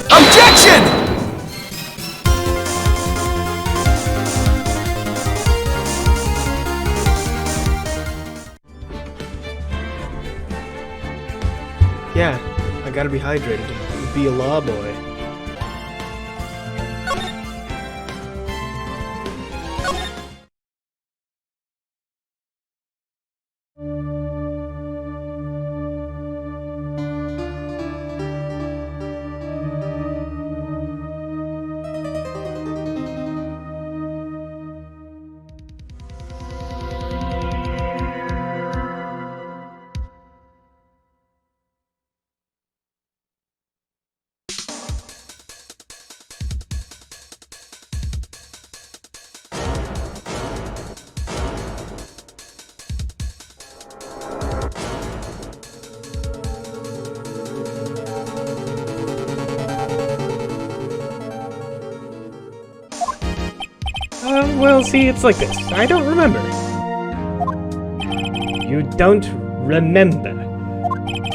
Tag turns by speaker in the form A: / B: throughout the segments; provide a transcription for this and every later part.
A: Objection!
B: Yeah, I gotta be hydrated to be a law boy. Well, see, it's like this. I don't remember. You don't remember?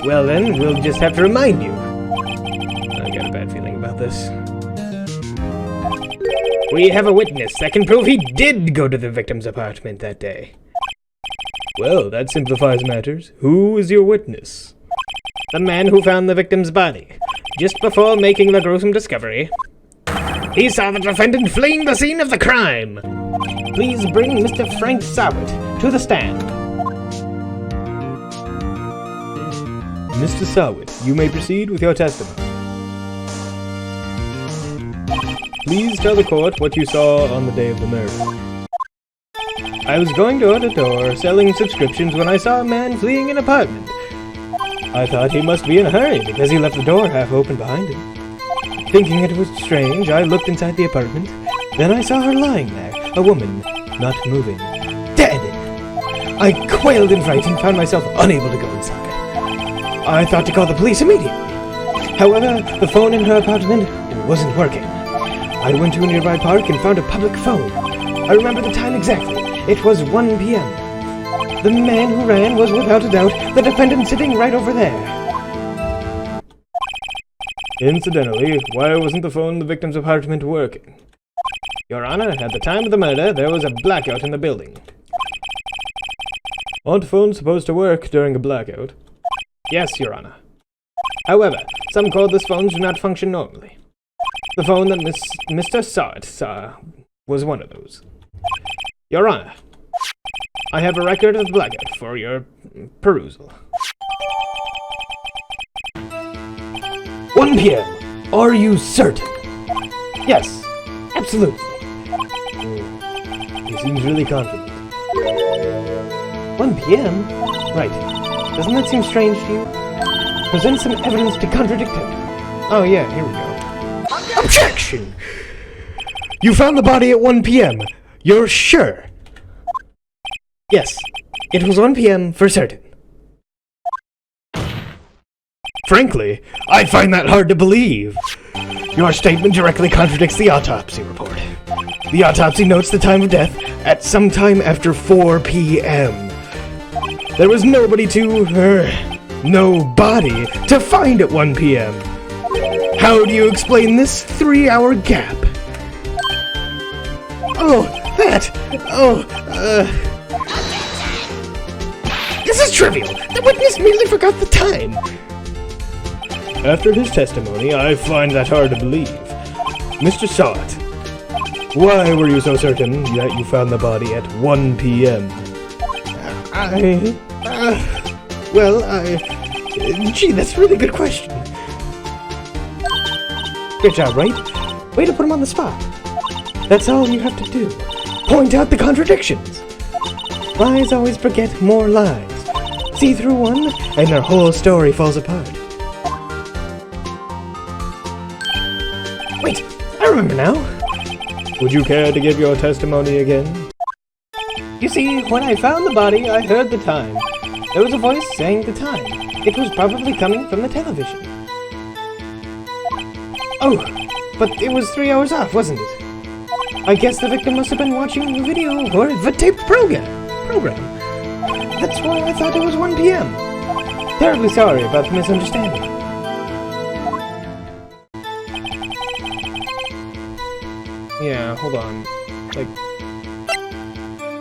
B: Well then, we'll just have to remind you. I got a bad feeling about this. We have a witness that can prove he did go to the victim's apartment that day. Well, that simplifies matters. Who is your witness? The man who found the victim's body, just before making the gruesome discovery. He saw the defendant fleeing the scene of the crime. Please bring Mr. Frank Sawit to the stand. Mr. Sawit, you may proceed with your testimony. Please tell the court what you saw on the day of the murder. I was going door to door selling subscriptions when I saw a man fleeing an apartment. I thought he must be in a hurry because he left the door half open behind him. Thinking it was strange, I looked inside the apartment. Then I saw her lying there, a woman, not moving, dead. I quailed in fright and found myself unable to go inside. I thought to call the police immediately. However, the phone in her apartment wasn't working. I went to a nearby park and found a public phone. I remember the time exactly. It was 1 p.m. The man who ran was without a doubt the defendant sitting right over there. Incidentally, why wasn't the phone in the victim's apartment working? Your Honor, at the time of the murder, there was a blackout in the building. Aren't phones supposed to work during a blackout? Yes, Your Honor. However, some cordless phones do not function normally. The phone that Mr. Sawit saw was one of those. Your Honor, I have a record of the blackout for your perusal. 1 p.m. Are you certain? Yes, absolutely. He seems really confident. 1 p.m.? Right. Doesn't that seem strange to you? Present some evidence to contradict him. Oh yeah, here we go. Objection! You found the body at 1 p.m. You're sure? Yes, it was 1 p.m. for certain. Frankly, I find that hard to believe. Your statement directly contradicts the autopsy report. The autopsy notes the time of death at some time after 4 p.m. There was no body to find at 1 p.m. How do you explain this 3-hour gap? This is trivial. The witness merely forgot the time. After his testimony, I find that hard to believe. Mr. Sawit, why were you so certain that you found the body at 1 p.m.? Gee, that's a really good question. Good job, right? Way to put him on the spot. That's all you have to do. Point out the contradictions. Lies always beget more lies. See through one, and their whole story falls apart. Wait, I remember now. Would you care to give your testimony again? You see, when I found the body, I heard the time. There was a voice saying the time. It was probably coming from the television. Oh, but it was 3 hours off, wasn't it? I guess the victim must have been watching the video or the taped program. That's why I thought it was 1 p.m. Terribly sorry about the misunderstanding. Yeah, hold on. Like,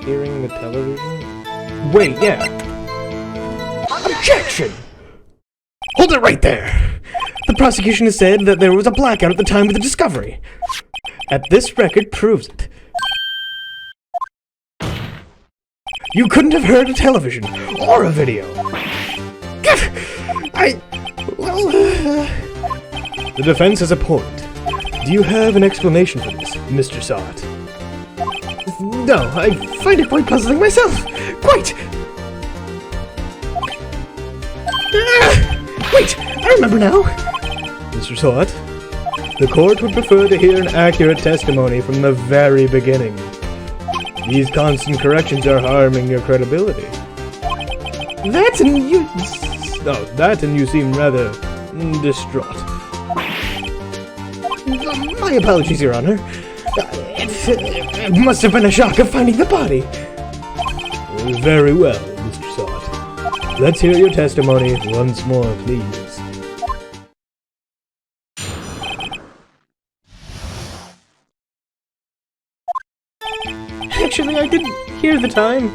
B: hearing the television? Wait, yeah. Objection! Hold it right there! The prosecution has said that there was a blackout at the time of the discovery. This record proves it. You couldn't have heard a television or a video. The defense has a point. Do you have an explanation for this, Mr. Sot? No, I find it quite puzzling myself. Quite! Wait, I remember now. Mr. Sot, the court would prefer to hear an accurate testimony from the very beginning. These constant corrections are harming your credibility. That and you seem rather distraught. My apologies, Your Honor. It must have been a shock of finding the body. Very well, Mr. Sot. Let's hear your testimony once more, please. Actually, I didn't hear the time.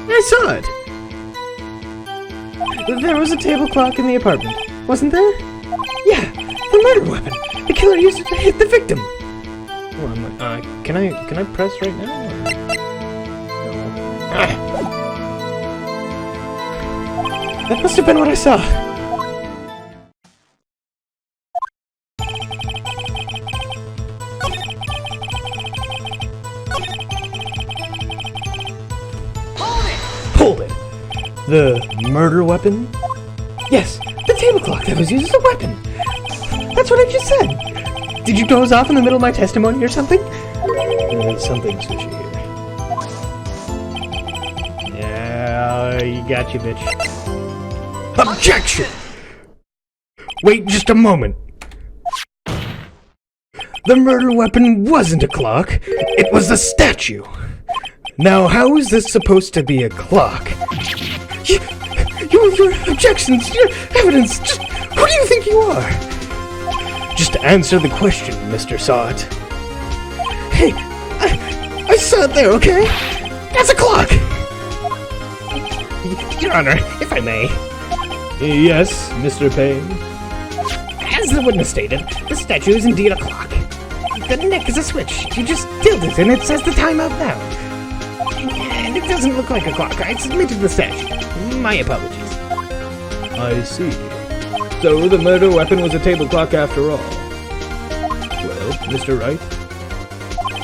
B: I saw it. There was a table clock in the apartment, wasn't there? Yeah, the murder weapon. The killer used it to hit the victim. Hold on, can I press right now? No. That must have been what I saw. Hold it! The murder weapon? Yes, the table clock that was used as a weapon. That's what I just said. Did you doze off in the middle of my testimony or something? Something fishy here. Yeah, you got you, bitch. Objection! Wait just a moment. The murder weapon wasn't a clock. It was a statue. Now, how is this supposed to be a clock? Your objections, your evidence, just who do you think you are? Just answer the question, Mr. Sot. Hey, I saw it there, okay? That's a clock! Your Honor, if I may. Yes, Mr. Payne. As the witness stated, the statue is indeed a clock. The neck is a switch. You just tilt it and it says the time out now. And it doesn't look like a clock. I submitted the statue. My apologies. I see. So the murder weapon was a table clock after all. Well, Mr. Wright,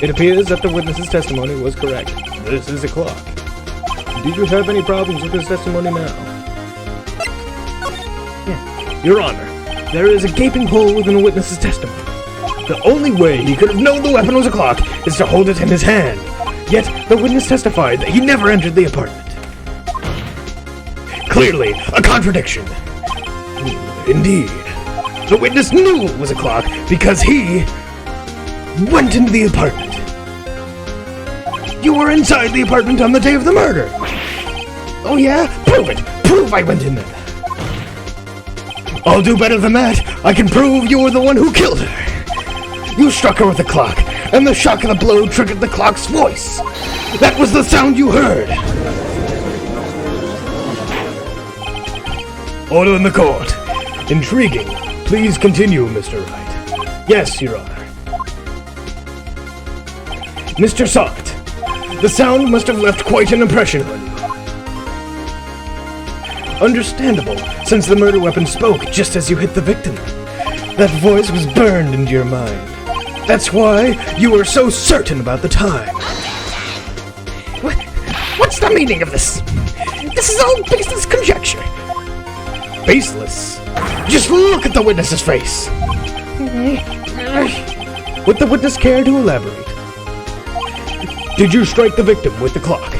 B: it appears that the witness's testimony was correct. This is a clock. Did you have any problems with his testimony now? Yeah. Your Honor, there is a gaping hole within the witness's testimony. The only way he could have known the weapon was a clock is to hold it in his hand. Yet, the witness testified that he never entered the apartment. Clearly, a contradiction. Indeed. The witness knew it was a clock because he went into the apartment. You were inside the apartment on the day of the murder. Oh yeah? Prove it! Prove I went in there. I'll do better than that. I can prove you were the one who killed her. You struck her with the clock, and the shock of the blow triggered the clock's voice. That was the sound you heard. Order in the court. Intriguing. Please continue, Mr. Wright. Yes, Your Honor. Mr. Sot, the sound must have left quite an impression on you. Understandable, since the murder weapon spoke just as you hit the victim. That voice was burned into your mind. That's why you were so certain about the time. What's the meaning of this? This is all baseless conjecture. Baseless? Just look at the witness's face. Would the witness care to elaborate? Did you strike the victim with the clock?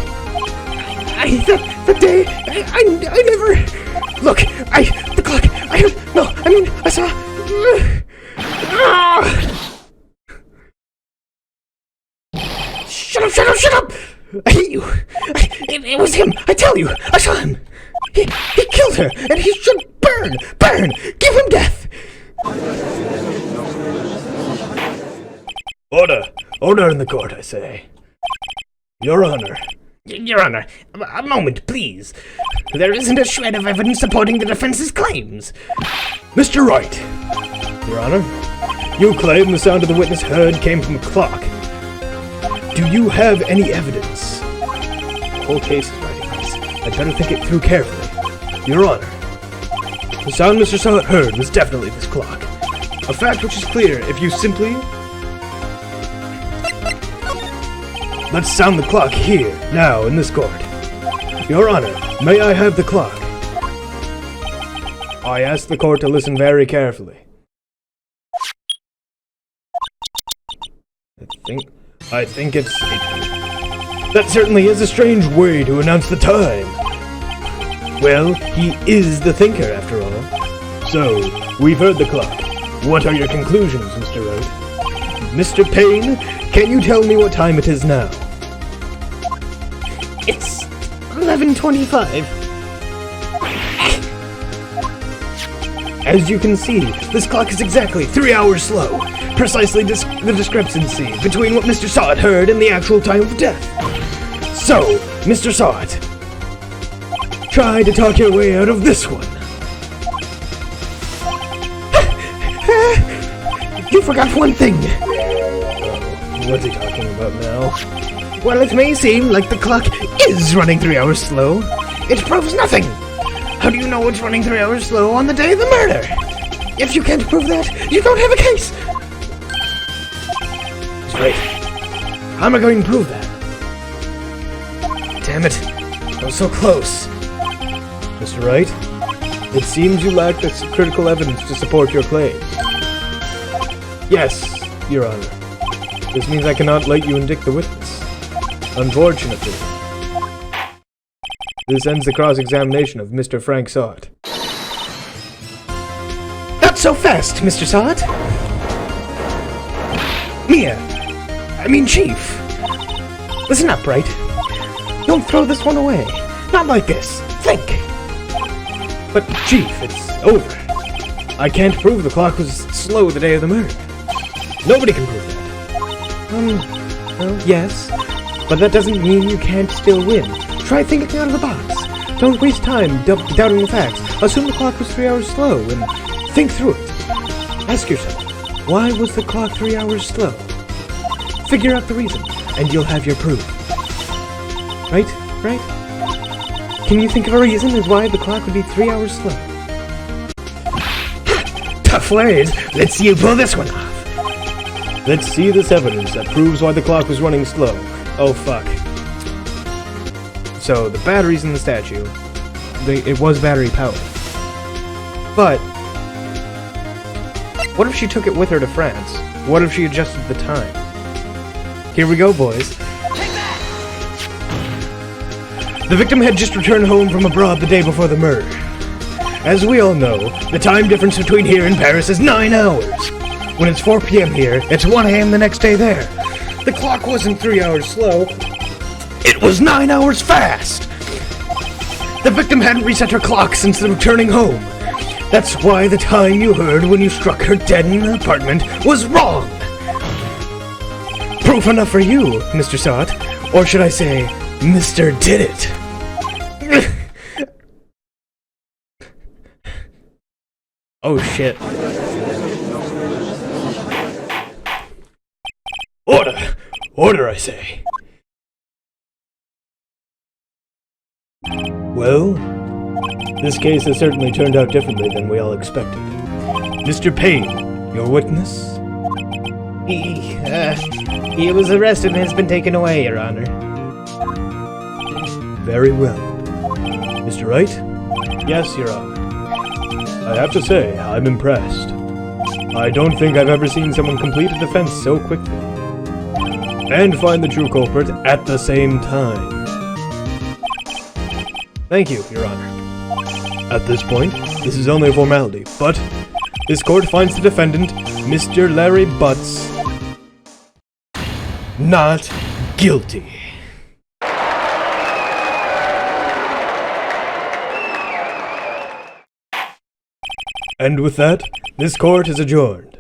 B: The day, I never... Look, the clock, I saw... Shut up! I hate you. It was him, I tell you, I saw him. He killed her, and he should burn, give him death. Order in the court, I say. Your Honor.
C: Your Honor, a moment, please. There isn't a shred of evidence supporting the defense's claims.
B: Mr. Wright. Your Honor, you claim the sound of the witness heard came from a clock. Do you have any evidence? The whole case is writing this. I'd better think it through carefully. Your Honor, the sound Mr. Sahut heard was definitely this clock. A fact which is clear if you simply... Let's sound the clock here, now, in this court. Your Honor, may I have the clock? I ask the court to listen very carefully. I think it's... That certainly is a strange way to announce the time. Well, he is the thinker, after all. So, we've heard the clock. What are your conclusions, Mr. Wright? Mr. Payne, can you tell me what time it is now?
C: It's 11:25.
B: As you can see, this clock is exactly 3 hours slow. Precisely the discrepancy between what Mr. Sahut heard and the actual time of death. So, Mr. Sahut, try to talk your way out of this one.
C: You forgot one thing.
B: What's he talking about now?
C: While it may seem like the clock is running 3 hours slow, it proves nothing. How do you know it's running 3 hours slow on the day of the murder? If you can't prove that, you don't have a case.
B: He's right. How am I going to prove that?
C: Damn it. I was so close.
B: Mr. Wright, it seems you lack the critical evidence to support your claim. Yes, Your Honor. This means I cannot let you indict the witness. Unfortunately. This ends the cross-examination of Mr. Frank Sahut.
C: Not so fast, Mr. Sahut. Chief. Listen up, Wright. Don't throw this one away. Not like this. Think.
B: But, Chief, it's over. I can't prove the clock was slow the day of the murder. Nobody can prove that.
C: Well, yes. But that doesn't mean you can't still win. Try thinking out of the box. Don't waste time doubting the facts. Assume the clock was 3 hours slow and think through it. Ask yourself, why was the clock 3 hours slow? Figure out the reason, and you'll have your proof. Right? Can you think of a reason as why the clock would be 3 hours slow? Tough words. Let's see you pull this one off.
B: Let's see this evidence that proves why the clock was running slow. Oh, fuck. So, the batteries in the statue, it was battery powered. But, what if she took it with her to France? What if she adjusted the time? Here we go, boys. The victim had just returned home from abroad the day before the murder. As we all know, the time difference between here and Paris is 9 hours. When it's 4 p.m. here, it's 1 a.m. the next day there. The clock wasn't 3 hours slow. It was 9 hours fast! The victim hadn't reset her clock since returning home. That's why the time you heard when you struck her dead in the apartment was wrong! Proof enough for you, Mr. Sahut. Or should I say, Mr. Did It. Oh shit. Order! Order, I say! Well, this case has certainly turned out differently than we all expected. Mr. Payne, your witness?
C: He was arrested and has been taken away, Your Honor.
B: Very well. Mr. Wright? Yes, Your Honor. I have to say, I'm impressed. I don't think I've ever seen someone complete a defense so quickly. And find the true culprit at the same time. Thank you, Your Honor. At this point, this is only a formality, but this court finds the defendant, Mr. Larry Butts, not guilty. And with that, this court is adjourned.